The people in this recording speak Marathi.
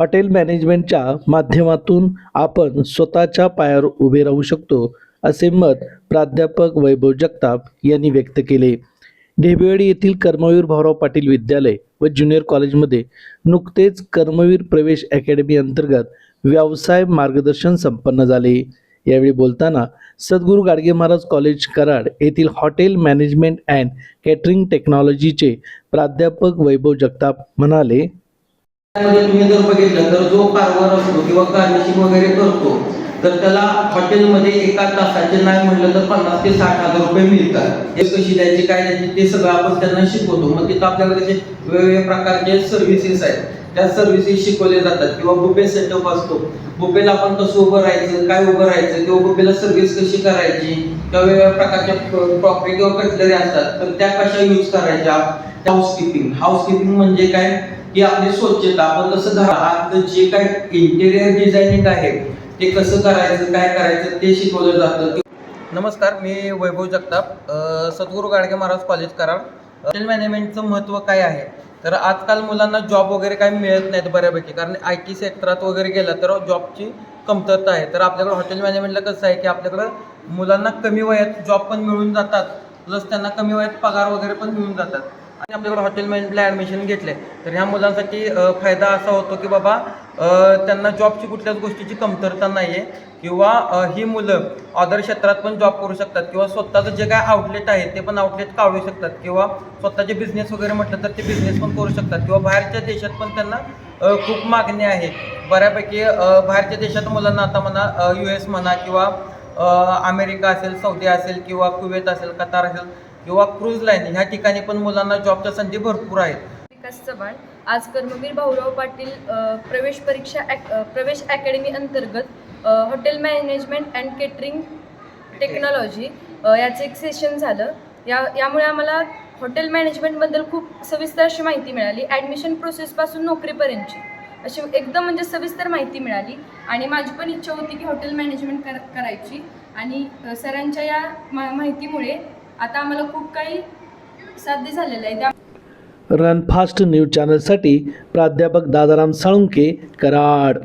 हॉटेल मॅनेजमेंटच्या माध्यमातून आपण स्वतःच्या पायावर उभे राहू शकतो, असे मत प्राध्यापक वैभव जगताप यांनी व्यक्त केले. ढेबेवाडी येथील कर्मवीर भाऊराव पाटील विद्यालय व ज्युनियर कॉलेजमध्ये नुकतेच कर्मवीर प्रवेश अकॅडमी अंतर्गत व्यवसाय मार्गदर्शन संपन्न झाले. यावेळी बोलताना सद्गुरू गाडगे महाराज कॉलेज कराड येथील हॉटेल मॅनेजमेंट अँड कॅटरिंग टेक्नॉलॉजीचे प्राध्यापक वैभव जगताप म्हणाले, तुम्ही जर बघितलं तर जो कारभार असतो किंवा गार्निशिंग वगैरे करतो तर त्याला हॉटेलमध्ये एका तासाचे नाही म्हटलं तर 50 ते 60 हजार रुपये मिळतात. हे कशी द्यायची काय द्यायची ते सगळं आपण त्यांना शिकवतो. मग तिथं आपल्याकडे जे वेगवेगळ्या प्रकारचे सर्व्हिसेस आहेत त्या सर्व्हिसेस शिकवले जातात किंवा बुफे सेटअप असतो. बुफेला आपण कसं उभं राहायचं, काय उभं राहायचं किंवा बुफेला सर्व्हिस कशी करायची किंवा वेगवेगळ्या प्रकारच्या क्रॉकरी किंवा कटलरी असतात तर त्या कशा यूज करायच्या. हाऊसकीपिंग म्हणजे काय की आपली स्वच्छता, आपण कसं घरात जे काय इंटेरियर डिझायनिंग आहे ते कसं करायचं काय करायचं ते शिकवलं जातं. नमस्कार, मी वैभव जगताप, सद्गुरू गाडगे महाराज कॉलेज कराड. हॉटेल मॅनेजमेंटचं महत्त्व काय आहे तर आजकाल मुलांना जॉब वगैरे काही मिळत नाहीत बऱ्यापैकी, कारण IT सेक्टरात वगैरे गेलं तर जॉबची कमतरता आहे. तर आपल्याकडं हॉटेल मॅनेजमेंटला कसं आहे की आपल्याकडं मुलांना कमी वयात जॉब पण मिळून जातात, प्लस त्यांना कमी वयात पगार वगैरे पण मिळून जातात. आणि आपल्याकडे हॉटेल मॅनेजमेंटला ॲडमिशन घेतले तर ह्या मुलांसाठी फायदा असा होतो की बाबा त्यांना जॉबची कुठल्याच गोष्टीची कमतरता नाही आहे किंवा ही मुलं अदर क्षेत्रात पण जॉब करू शकतात किंवा स्वतःचं जे काय आउटलेट आहे ते पण आउटलेट काढू शकतात किंवा स्वतःचे बिझनेस वगैरे म्हटलं तर ते बिझनेस पण करू शकतात किंवा बाहेरच्या देशात पण त्यांना खूप मागणी आहे बऱ्यापैकी. बाहेरच्या देशात मुलांना आता म्हणा US म्हणा किंवा अमेरिका असेल, सौदी असेल किंवा कुवेत असेल, कतार असेल किंवा क्रूज लाईन ह्या ठिकाणी पण मुलांना जॉबच्या संधी भरपूर आहेत. विकास चव्हाण आज कर्मवीर भाऊराव पाटील प्रवेश अकॅडमी अंतर्गत hotel management and catering technology याचं एक सेशन झालं. यामुळे आम्हाला हॉटेल मॅनेजमेंटबद्दल खूप सविस्तर अशी माहिती मिळाली. ॲडमिशन प्रोसेसपासून नोकरीपर्यंतची अशी एकदम म्हणजे सविस्तर माहिती मिळाली आणि माझी पण इच्छा होती की हॉटेल मॅनेजमेंट करायची आणि सरांच्या या माहितीमुळे आता आम्हाला खूप काही साध्य झालेलं आहे. रन फास्ट न्यूज चॅनलसाठी प्राध्यापक दादाराम साळुंके, कराड.